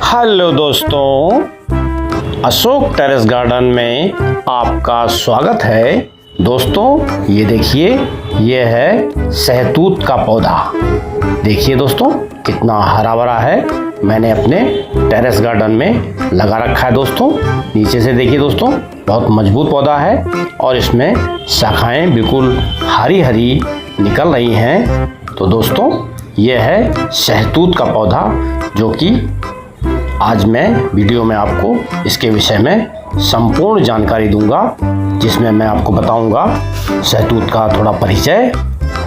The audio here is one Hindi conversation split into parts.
हेलो दोस्तों, अशोक टेरेस गार्डन में आपका स्वागत है। दोस्तों ये देखिए, ये है सहतूत का पौधा। देखिए दोस्तों कितना हरा भरा है। मैंने अपने टेरेस गार्डन में लगा रखा है। दोस्तों नीचे से देखिए दोस्तों, बहुत मजबूत पौधा है और इसमें शाखाएं बिल्कुल हरी हरी निकल रही हैं। तो दोस्तों ये है सहतूत का पौधा, जो कि आज मैं वीडियो में आपको इसके विषय में संपूर्ण जानकारी दूंगा, जिसमें मैं आपको बताऊंगा सहतूत का थोड़ा परिचय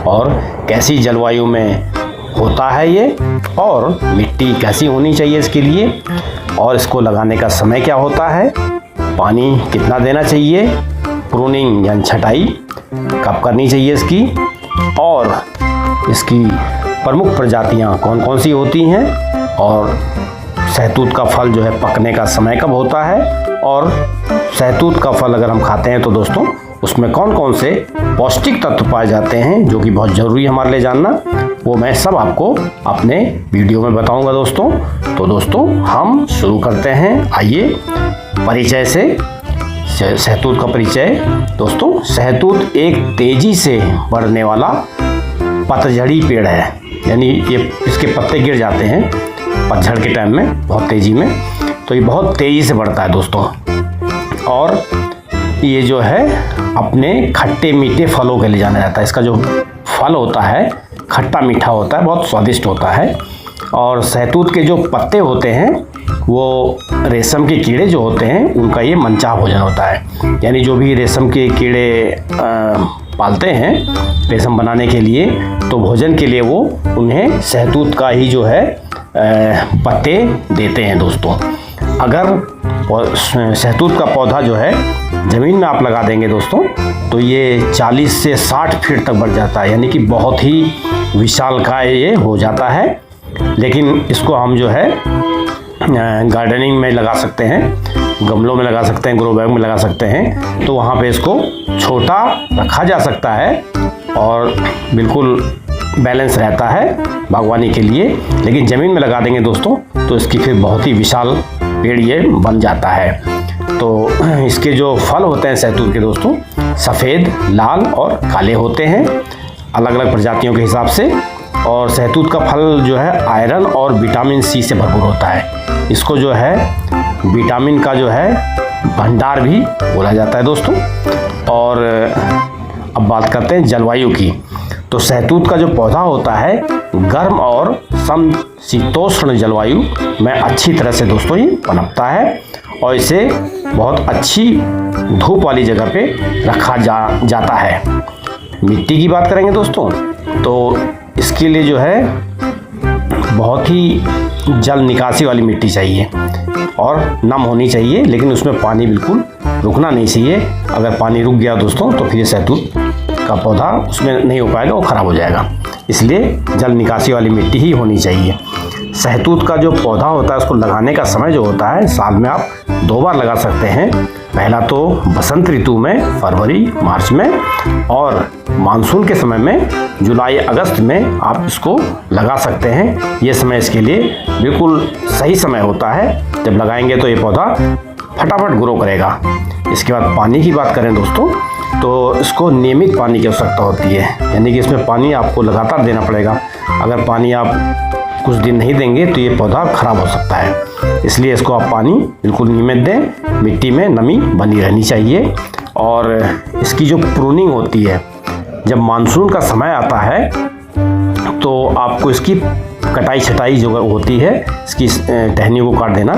और कैसी जलवायु में होता है ये, और मिट्टी कैसी होनी चाहिए इसके लिए, और इसको लगाने का समय क्या होता है, पानी कितना देना चाहिए, प्रूनिंग यानी छटाई कब करनी चाहिए इसकी, और इसकी प्रमुख प्रजातियां कौन कौन सी होती हैं, और सहतूत का फल जो है पकने का समय कब होता है, और सहतूत का फल अगर हम खाते हैं तो दोस्तों उसमें कौन कौन से पौष्टिक तत्व पाए जाते हैं जो कि बहुत ज़रूरी है हमारे लिए जानना, वो मैं सब आपको अपने वीडियो में बताऊंगा दोस्तों। तो दोस्तों हम शुरू करते हैं। आइए परिचय से, सहतूत का परिचय। दोस्तों सहतूत एक तेजी से बढ़ने वाला पतझड़ी पेड़ है, यानी ये इसके पत्ते गिर जाते हैं पतझड़ के टाइम में बहुत तेज़ी में, तो ये बहुत तेज़ी से बढ़ता है दोस्तों। और ये जो है अपने खट्टे मीठे फलों के लिए जाना जाता है। इसका जो फल होता है खट्टा मीठा होता है, बहुत स्वादिष्ट होता है। और सहतूत के जो पत्ते होते हैं वो रेशम के कीड़े जो होते हैं उनका ये मनचाहा भोजन होता है। यानी जो भी रेशम के कीड़े पालते हैं रेशम बनाने के लिए, तो भोजन के लिए वो उन्हें सहतूत का ही जो है पत्ते देते हैं दोस्तों। अगर सहतूत का पौधा जो है ज़मीन में आप लगा देंगे दोस्तों, तो ये 40 से 60 फीट तक बढ़ जाता है, यानी कि बहुत ही विशालकाय ये हो जाता है। लेकिन इसको हम जो है गार्डनिंग में लगा सकते हैं, गमलों में लगा सकते हैं, ग्रो बैग में लगा सकते हैं, तो वहाँ पे इसको छोटा रखा जा सकता है और बिल्कुल बैलेंस रहता है बागवानी के लिए। लेकिन ज़मीन में लगा देंगे दोस्तों तो इसकी फिर बहुत ही विशाल पेड़ ये बन जाता है। तो इसके जो फल होते हैं सहतूत के दोस्तों, सफ़ेद, लाल और काले होते हैं अलग अलग प्रजातियों के हिसाब से। और सहतूत का फल जो है आयरन और विटामिन सी से भरपूर होता है। इसको जो है विटामिन का जो है भंडार भी बोला जाता है दोस्तों। और अब बात करते हैं जलवायु की। तो सहतूत का जो पौधा होता है गर्म और समशीतोष्ण जलवायु में अच्छी तरह से दोस्तों ये पनपता है, और इसे बहुत अच्छी धूप वाली जगह पे रखा जाता है। मिट्टी की बात करेंगे दोस्तों, तो इसके लिए जो है बहुत ही जल निकासी वाली मिट्टी चाहिए और नम होनी चाहिए, लेकिन उसमें पानी बिल्कुल रुकना नहीं चाहिए। अगर पानी रुक गया दोस्तों तो फिर ये सहतूत का पौधा उसमें नहीं हो पाएगा, वो ख़राब हो जाएगा। इसलिए जल निकासी वाली मिट्टी ही होनी चाहिए। सहतूत का जो पौधा होता है उसको लगाने का समय जो होता है, साल में आप 2 बार लगा सकते हैं। पहला तो बसंत ऋतु में फरवरी मार्च में, और मानसून के समय में जुलाई अगस्त में आप इसको लगा सकते हैं। ये समय इसके लिए बिल्कुल सही समय होता है। जब लगाएंगे तो ये पौधा फटाफट ग्रो करेगा। इसके बाद पानी की बात करें दोस्तों, तो इसको नियमित पानी की आवश्यकता होती है, यानी कि इसमें पानी आपको लगातार देना पड़ेगा। अगर पानी आप कुछ दिन नहीं देंगे तो ये पौधा खराब हो सकता है। इसलिए इसको आप पानी बिल्कुल नियमित दें। मिट्टी में नमी बनी रहनी चाहिए। और इसकी जो प्रूनिंग होती है, जब मानसून का समय आता है तो आपको इसकी कटाई छटाई जो होती है, इसकी टहनियों को काट देना,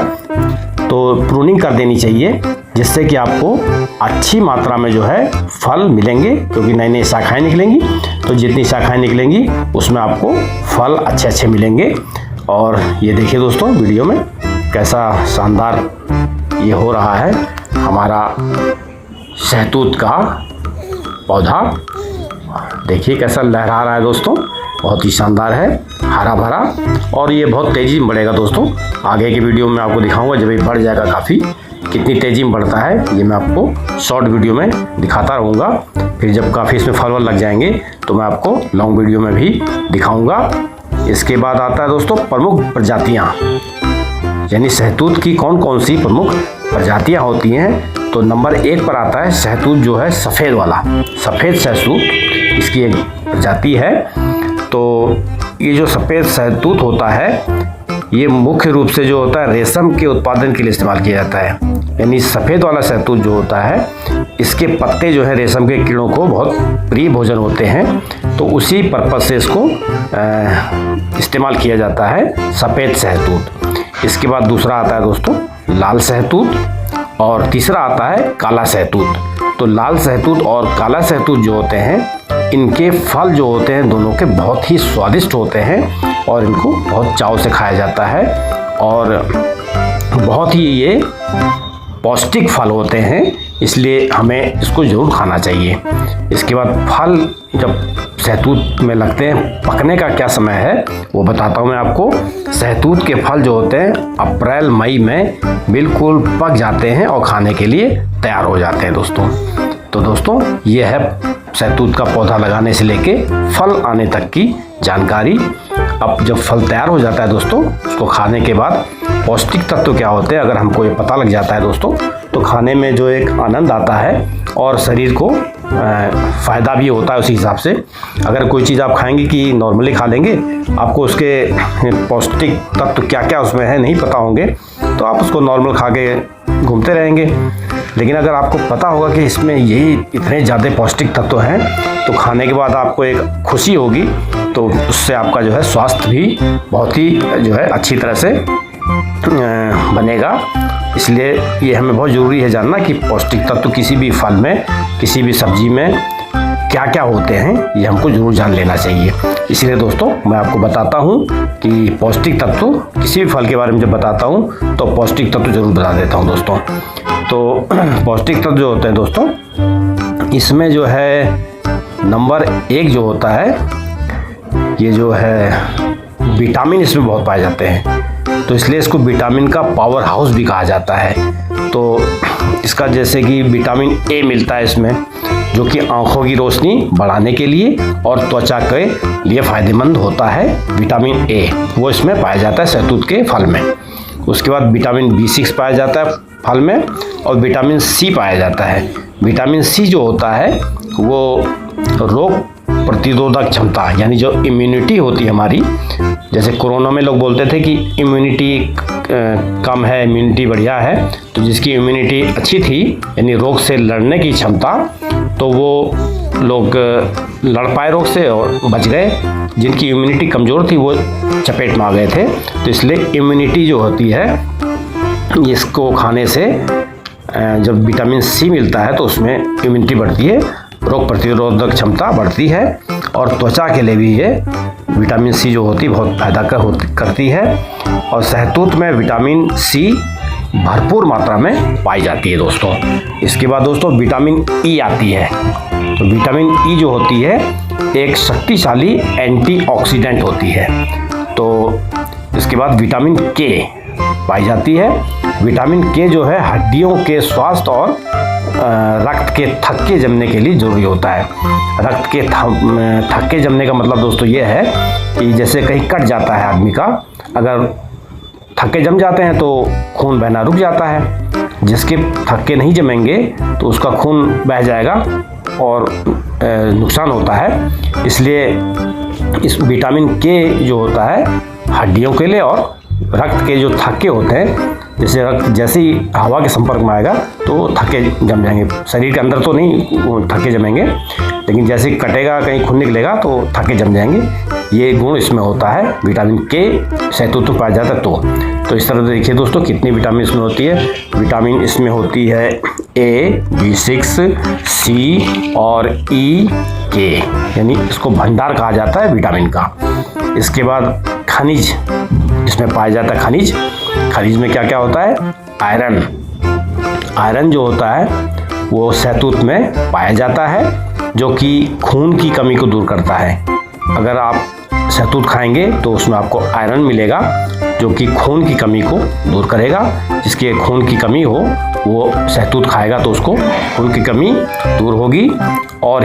तो प्रूनिंग कर देनी चाहिए, जिससे कि आपको अच्छी मात्रा में जो है फल मिलेंगे, क्योंकि नई नई शाखाएँ निकलेंगी। तो जितनी शाखाएँ निकलेंगी उसमें आपको फल अच्छे अच्छे मिलेंगे। और ये देखिए दोस्तों वीडियो में कैसा शानदार ये हो रहा है हमारा सहतूत का पौधा। देखिए कैसा लहरा रहा है दोस्तों, बहुत ही शानदार है, हरा भरा, और ये बहुत तेज़ी में बढ़ेगा दोस्तों। आगे की वीडियो में आपको दिखाऊंगा जब ये बढ़ जाएगा काफ़ी, कितनी तेज़ी में बढ़ता है ये मैं आपको शॉर्ट वीडियो में दिखाता रहूँगा। फिर जब काफ़ी इसमें फल वल लग जाएंगे तो मैं आपको लॉन्ग वीडियो में भी दिखाऊँगा। इसके बाद आता है दोस्तों प्रमुख प्रजातियाँ। यानी शहतूत की कौन कौन सी प्रमुख प्रजातियां होती हैं। तो नंबर 1 पर आता है शहतूत जो है सफ़ेद वाला, सफ़ेद शहतूत इसकी एक प्रजाति है। तो ये जो सफ़ेद शहतूत होता है ये मुख्य रूप से जो होता है रेशम के उत्पादन के लिए इस्तेमाल किया जाता है। यानी सफ़ेद वाला शहतूत जो होता है इसके पत्ते जो है रेशम के कीड़ों को बहुत प्रिय भोजन होते हैं, तो उसी पर्पज से इसको इस्तेमाल किया जाता है सफ़ेद शहतूत। इसके बाद दूसरा आता है दोस्तों लाल शहतूत और तीसरा आता है काला शहतूत। तो लाल शहतूत और काला शहतूत जो होते हैं इनके फल जो होते हैं दोनों के बहुत ही स्वादिष्ट होते हैं और इनको बहुत चाव से खाया जाता है और बहुत ही ये पौष्टिक फल होते हैं, इसलिए हमें इसको ज़रूर खाना चाहिए। इसके बाद फल जब शहतूत में लगते हैं, पकने का क्या समय है वो बताता हूँ मैं आपको। शहतूत के फल जो होते हैं अप्रैल मई में बिल्कुल पक जाते हैं और खाने के लिए तैयार हो जाते हैं दोस्तों। तो दोस्तों ये है शहतूत का पौधा लगाने से लेके फल आने तक की जानकारी। अब जब फल तैयार हो जाता है दोस्तों उसको खाने के बाद पौष्टिक तत्व क्या होते हैं अगर हमको ये पता लग जाता है दोस्तों तो खाने में जो एक आनंद आता है और शरीर को फ़ायदा भी होता है। उसी हिसाब से अगर कोई चीज़ आप खाएंगे कि नॉर्मली खा लेंगे, आपको उसके पौष्टिक तत्व क्या क्या उसमें है नहीं पता होंगे तो आप उसको नॉर्मल खा के घूमते रहेंगे। लेकिन अगर आपको पता होगा कि इसमें यही इतने ज़्यादा पौष्टिक तत्व हैं तो खाने के बाद आपको एक खुशी होगी, तो उससे आपका जो है स्वास्थ्य भी बहुत ही जो है अच्छी तरह से बनेगा। इसलिए ये हमें बहुत ज़रूरी है जानना कि पौष्टिक तत्व किसी भी फल में किसी भी सब्जी में क्या क्या होते हैं, ये हमको ज़रूर जान लेना चाहिए। इसलिए दोस्तों मैं आपको बताता हूँ कि पौष्टिक तत्व किसी भी फल के बारे में जब बताता हूँ तो पौष्टिक तत्व ज़रूर बता देता हूँ दोस्तों। तो पौष्टिक तत्व जो होते हैं दोस्तों इसमें जो है नंबर 1 जो होता है ये जो है विटामिन इसमें बहुत पाए जाते हैं, तो इसलिए इसको विटामिन का पावर हाउस भी कहा जाता है। तो इसका जैसे कि विटामिन ए मिलता है इसमें जो कि आँखों की रोशनी बढ़ाने के लिए और त्वचा के लिए फ़ायदेमंद होता है। विटामिन ए वो इसमें पाया जाता है शहतूत के फल में। उसके बाद विटामिन B6 पाया जाता है फल में और विटामिन C पाया जाता है। विटामिन C जो होता है वो रोग प्रतिरोधक क्षमता यानी जो इम्यूनिटी होती है हमारी, जैसे कोरोना में लोग बोलते थे कि इम्यूनिटी कम है इम्यूनिटी बढ़िया है, तो जिसकी इम्यूनिटी अच्छी थी यानी रोग से लड़ने की क्षमता, तो वो लोग लड़ पाए रोग से और बच गए। जिनकी इम्यूनिटी कमज़ोर थी वो चपेट में आ गए थे। तो इसलिए इम्यूनिटी जो होती है इसको खाने से जब विटामिन C मिलता है तो उसमें इम्यूनिटी बढ़ती है, रोग प्रतिरोधक क्षमता बढ़ती है और त्वचा के लिए भी ये विटामिन C जो होती है बहुत फायदा करती है। और शहतूत में विटामिन C भरपूर मात्रा में पाई जाती है दोस्तों। इसके बाद दोस्तों विटामिन E आती है। तो विटामिन E जो होती है एक शक्तिशाली एंटीऑक्सीडेंट होती है। तो इसके बाद विटामिन K पाई जाती है। विटामिन K जो है हड्डियों के स्वास्थ्य और रक्त के थक्के जमने के लिए ज़रूरी होता है। रक्त के थक्के जमने का मतलब दोस्तों ये है कि जैसे कहीं कट जाता है आदमी का, अगर थक्के जम जाते हैं तो खून बहना रुक जाता है। जिसके थक्के नहीं जमेंगे तो उसका खून बह जाएगा और नुकसान होता है। इसलिए इस विटामिन K जो होता है हड्डियों के लिए और रक्त के जो थक्के होते हैं, जैसे रक्त जैसे ही हवा के संपर्क में आएगा तो थक्के जम जाएंगे। शरीर के अंदर तो नहीं थक्के जमेंगे, लेकिन जैसे ही कटेगा कहीं खून निकलेगा तो थक्के जम जाएंगे। ये गुण इसमें होता है विटामिन K शहतूत में पाया जाता है। तो इस तरह से देखिए दोस्तों कितनी विटामिन इसमें होती है। विटामिन इसमें होती है A, B6, C और E, K, यानी इसको भंडार कहा जाता है विटामिन का। इसके बाद खनिज इसमें पाया जाता है। खनिज में क्या क्या होता है? आयरन जो होता है वो शहतूत में पाया जाता है जो कि खून की कमी को दूर करता है। अगर आप शहतूत खाएंगे तो उसमें आपको आयरन मिलेगा जो कि खून की कमी को दूर करेगा। जिसके खून की कमी हो वो शहतूत खाएगा तो उसको खून की कमी दूर होगी। और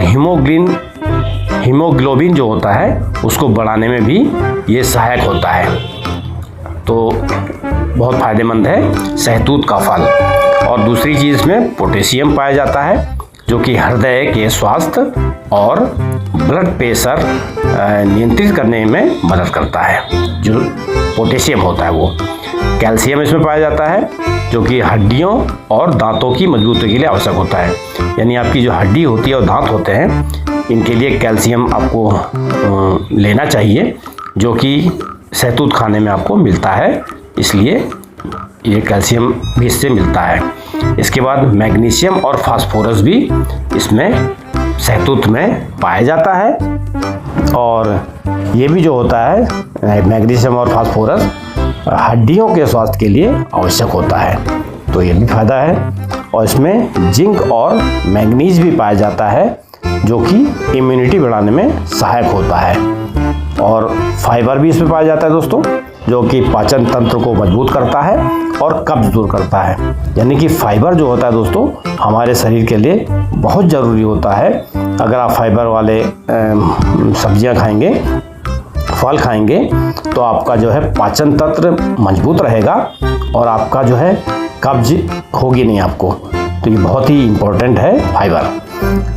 हीमोग्लोबिन जो होता है उसको बढ़ाने में भी ये सहायक होता है। तो बहुत फ़ायदेमंद है सहतूत का फल। और दूसरी चीज़ इसमें पोटेशियम पाया जाता है जो कि हृदय के स्वास्थ्य और ब्लड प्रेशर नियंत्रित करने में मदद करता है। जो पोटेशियम होता है वो। कैल्शियम इसमें पाया जाता है जो कि हड्डियों और दांतों की मजबूती के लिए आवश्यक होता है। यानी आपकी जो हड्डी होती है और दांत होते हैं इनके लिए कैल्शियम आपको लेना चाहिए, जो कि सहतूत खाने में आपको मिलता है, इसलिए ये कैल्शियम भी इससे मिलता है। इसके बाद मैग्नीशियम और फास्फोरस भी इसमें सहतूत में पाया जाता है। और ये भी जो होता है मैग्नीशियम और फास्फोरस हड्डियों के स्वास्थ्य के लिए आवश्यक होता है, तो ये भी फायदा है। और इसमें जिंक और मैग्नीज भी पाया जाता है जो कि इम्यूनिटी बढ़ाने में सहायक होता है। और फाइबर भी इसमें पाया जाता है दोस्तों, जो कि पाचन तंत्र को मजबूत करता है और कब्ज दूर करता है। यानी कि फाइबर जो होता है दोस्तों हमारे शरीर के लिए बहुत ज़रूरी होता है। अगर आप फाइबर वाले सब्जियां खाएंगे, फल खाएंगे, तो आपका जो है पाचन तंत्र मजबूत रहेगा और आपका जो है कब्ज होगी नहीं आपको। तो ये बहुत ही इम्पोर्टेंट है फाइबर।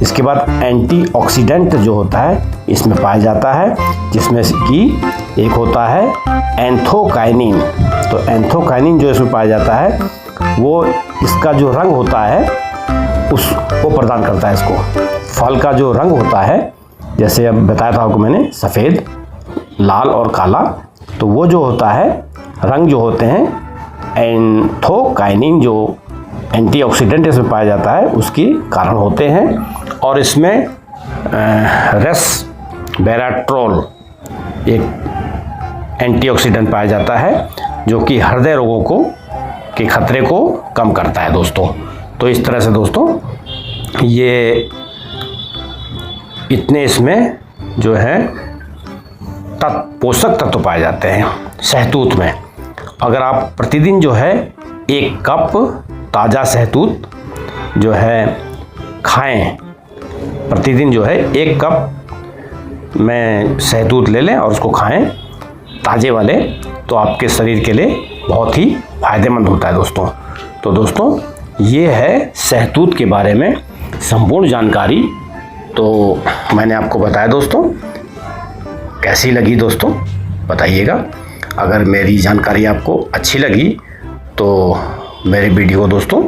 इसके बाद एंटीऑक्सीडेंट जो होता है इसमें पाया जाता है, जिसमें कि एक होता है एंथोकाइनिन। तो एंथोकाइनिन जो इसमें पाया जाता है वो इसका जो रंग होता है उसको प्रदान करता है। इसको फल का जो रंग होता है, जैसे अब बताया था आपको मैंने, सफ़ेद, लाल और काला, तो वो जो होता है रंग जो होते हैं एंथोकाइनिन जो एंटीऑक्सीडेंट इसमें पाया जाता है उसके कारण होते हैं। और इसमें रेस्वेराट्रोल एक एंटीऑक्सीडेंट पाया जाता है जो कि हृदय रोगों के खतरे को कम करता है दोस्तों। तो इस तरह से दोस्तों ये इतने इसमें जो है पोषक तत्व पाए जाते हैं सहतूत में। अगर आप प्रतिदिन जो है 1 कप ताज़ा सहतूत जो है खाएं, प्रतिदिन जो है 1 कप में सहतूत ले लें और उसको खाएं ताज़े वाले, तो आपके शरीर के लिए बहुत ही फायदेमंद होता है दोस्तों। तो दोस्तों ये है सहतूत के बारे में संपूर्ण जानकारी। तो मैंने आपको बताया दोस्तों, कैसी लगी दोस्तों बताइएगा। अगर मेरी जानकारी आपको अच्छी लगी तो मेरे वीडियो को दोस्तों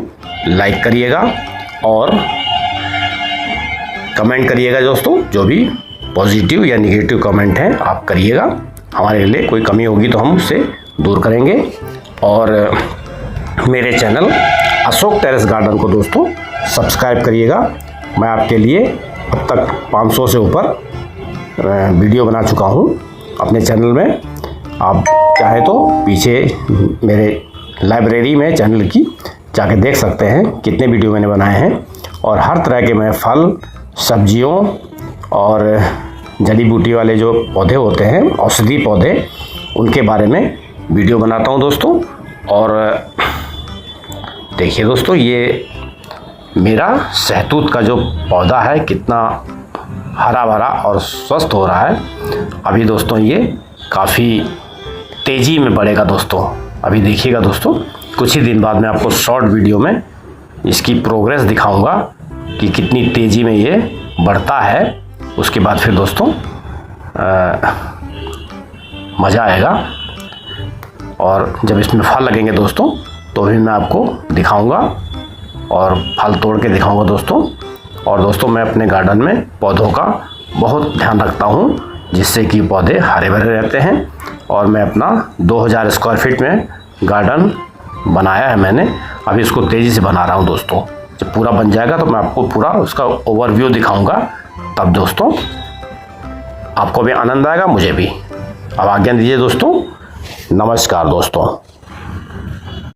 लाइक करिएगा और कमेंट करिएगा दोस्तों। जो भी पॉजिटिव या नेगेटिव कमेंट हैं आप करिएगा, हमारे लिए कोई कमी होगी तो हम उससे दूर करेंगे। और मेरे चैनल अशोक टेरेस गार्डन को दोस्तों सब्सक्राइब करिएगा। मैं आपके लिए अब तक 500 से ऊपर वीडियो बना चुका हूँ अपने चैनल में। आप चाहे तो पीछे मेरे लाइब्रेरी में चैनल की जाके देख सकते हैं कितने वीडियो मैंने बनाए हैं। और हर तरह के मैं फल, सब्जियों और जड़ी बूटी वाले जो पौधे होते हैं, औषधि पौधे, उनके बारे में वीडियो बनाता हूं दोस्तों। और देखिए दोस्तों ये मेरा सहतूत का जो पौधा है कितना हरा भरा और स्वस्थ हो रहा है। अभी दोस्तों ये काफ़ी तेज़ी में बढ़ेगा दोस्तों। अभी देखिएगा दोस्तों, कुछ ही दिन बाद मैं आपको शॉर्ट वीडियो में इसकी प्रोग्रेस दिखाऊंगा कि कितनी तेज़ी में ये बढ़ता है। उसके बाद फिर दोस्तों मज़ा आएगा। और जब इसमें फल लगेंगे दोस्तों तो भी मैं आपको दिखाऊंगा और फल तोड़ के दिखाऊंगा दोस्तों। और दोस्तों मैं अपने गार्डन में पौधों का बहुत ध्यान रखता हूँ, जिससे कि पौधे हरे भरे रहते हैं। और मैं अपना 2000 स्क्वायर फीट में गार्डन बनाया है मैंने। अभी इसको तेज़ी से बना रहा हूँ दोस्तों। जब पूरा बन जाएगा तो मैं आपको पूरा उसका ओवरव्यू दिखाऊंगा, तब दोस्तों आपको भी आनंद आएगा, मुझे भी। अब आज्ञा दीजिए दोस्तों, नमस्कार दोस्तों।